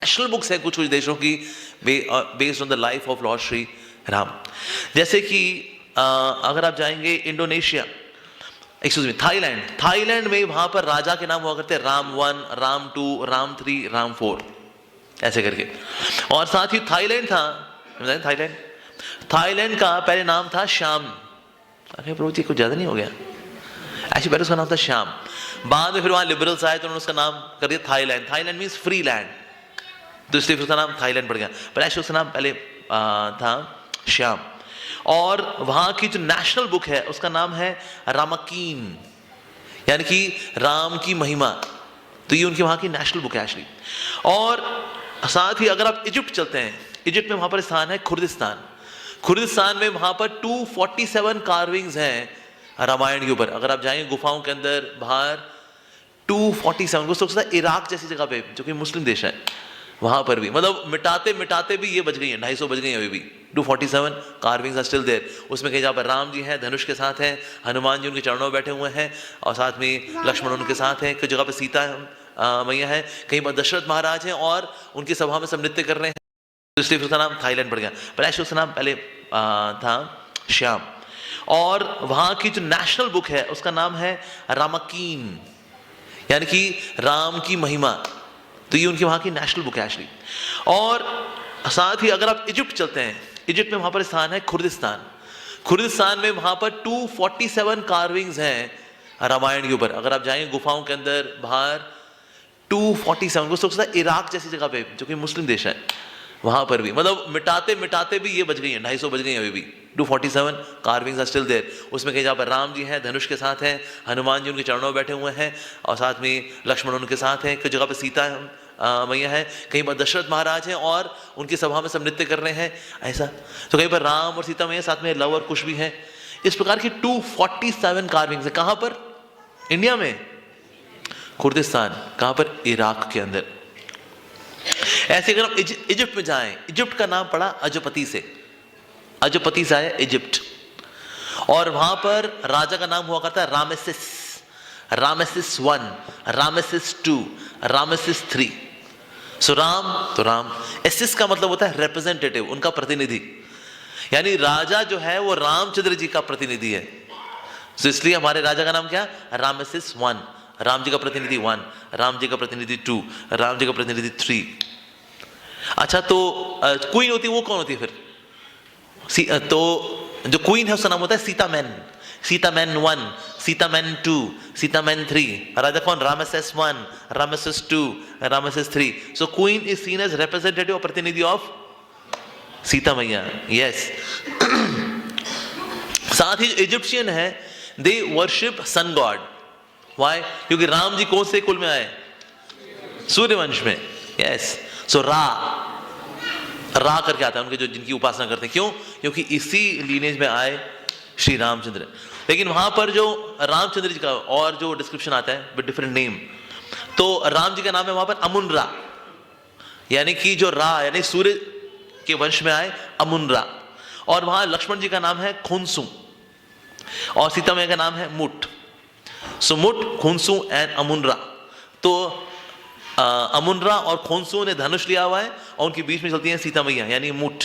National books है कुछ कुछ देशों की based on the life of Lord Shri Ram. जैसे कि अगर आप जाएंगे इंडोनेशिया, एक्सक्यूज मी, थाईलैंड में वहां पर राजा के नाम हुआ करते हैं राम 1, राम 2, राम 3, राम 4 ऐसे करके। और साथ ही थाईलैंड था, थाईलैंड का पहले नाम था श्याम। अरे प्रभु जी कुछ ज्यादा नहीं हो गया? एक्चुअली पहले उसका नाम था श्याम, बाद में फिर वहां लिबरल्स आए तो उन्होंने उसका नाम कर दिया Thailand. Thailand means free land, तो इसलिए फिर उसका नाम थाईलैंड पड़ गया। पर एक्चुअली उसका नाम पहले था श्याम। और वहां की जो नेशनल बुक है उसका नाम है रामाकीन, यानी कि राम की महिमा। तो ये उनकी वहां की नेशनल बुक है एक्चुअली। और साथ ही अगर आप इजिप्ट चलते हैं, इजिप्ट में वहां पर स्थान है खुर्दिस्तान। खुर्दिस्तान में वहां पर 247 कार्विंग्स हैं रामायण के ऊपर। अगर आप जाएंगे गुफाओं के अंदर बाहर 247 को सोचता है इराक जैसी जगह पे जो कि मुस्लिम देश है, वहां पर भी मतलब मिटाते मिटाते भी ये बच गई है, 250 बच गई है अभी भी। 247 कार्विंग्स आर स्टिल देयर। उसमें कहीं जहाँ पर राम जी हैं धनुष के साथ हैं, हनुमान जी उनके चरणों में बैठे हुए हैं, और साथ में लक्ष्मण उनके साथ हैं। कुछ जगह पे सीता मैया है, कहीं पर दशरथ महाराज हैं और उनकी सभा में सब नृत्य कर रहे हैं, तो इसलिए उसका नाम थाईलैंड पड़ गया। पर ऐसे उसका नाम पहले था श्याम। और वहां की जो नेशनल बुक है उसका नाम है रामाकीन, यानी कि राम की महिमा। तो ये उनकी वहां की नेशनल बुक है एक्चुअली। और साथ ही अगर आप इजिप्ट चलते हैं, इजिप्ट में वहां पर स्थान है खुर्दिस्तान। खुर्दिस्तान में वहां पर 247 कार्विंग्स हैं रामायण के ऊपर। अगर आप जाएंगे गुफाओं के अंदर बाहर 247 को सोचता है इराक जैसी जगह पे जो कि मुस्लिम देश है, वहां पर भी मतलब मिटाते मिटाते भी ये बच गई है, 250 बच गई है अभी भी। 247 कार्विंग्स आर स्टिल देयर। उसमें कहीं जहाँ पर राम जी हैं धनुष के साथ हैं, हनुमान जी उनके चरणों में बैठे हुए हैं, और साथ में लक्ष्मण उनके साथ हैं। कुछ जगह पे सीता मैया है, कहीं पर दशरथ महाराज हैं और उनकी सभा में सब नृत्य कर रहे हैं ऐसा। तो कहीं पर राम और सीता मैया, साथ में लव और कुश भी हैं। इस प्रकार की 247 कार्विंग्स है। कहां पर? इंडिया में खुर्दिस्तान। कहां पर? इराक के अंदर। ऐसे अगर हम इजिप्ट में जाएं, इजिप्ट का नाम पड़ा अजपति से, अजपति से आया इजिप्ट। और वहां पर राजा का नाम हुआ करता है रामेसिस, रामेसिस 1, रामेसिस 2, रामेसिस 3। सो राम तो राम, एसिस का मतलब होता है रिप्रेजेंटेटिव, उनका प्रतिनिधि, यानी राजा जो है वो रामचंद्र जी का प्रतिनिधि है। तो इसलिए हमारे राजा का नाम क्या? रामेसिस 1, राम जी का प्रतिनिधि 1, राम जी का प्रतिनिधि 2, राम जी का प्रतिनिधि 3। अच्छा, तो क्वीन होती है वो कौन होती है फिर? तो जो क्वीन है उसका नाम होता है सीतामैन। सीतामैन 1, सीतामैन 2, सीतामैन 3। राजा कौन? Ramesses 1, Ramesses 2, Ramesses 3। So queen is seen as representative और प्रतिनिधि ऑफ सीता मैया। यस। साथ ही इजिप्शियन है, they worship sun god. Why? क्योंकि राम जी कौन से कुल में आए? सूर्यवंश में। यस। सो रा करके आता है उनके जो जिनकी उपासना करते हैं। क्यों? क्योंकि इसी लीनेज में आए श्री रामचंद्र। लेकिन वहां पर जो रामचंद्र जी का और जो डिस्क्रिप्शन आता है विद डिफरेंट नेम, तो राम जी का नाम है वहां पर अमुन रा, यानी कि जो रा यानी सूर्य के वंश में आए अमुन रा। और वहां लक्ष्मण जी का नाम है खुनसु, और सीता मैया का नाम है मुट। सो मुट, खुनसु एंड अमुन रा। तो अमुन रा और खुनसु ने धनुष लिया हुआ है और उनके बीच में चलती है सीता मैया यानी मुट।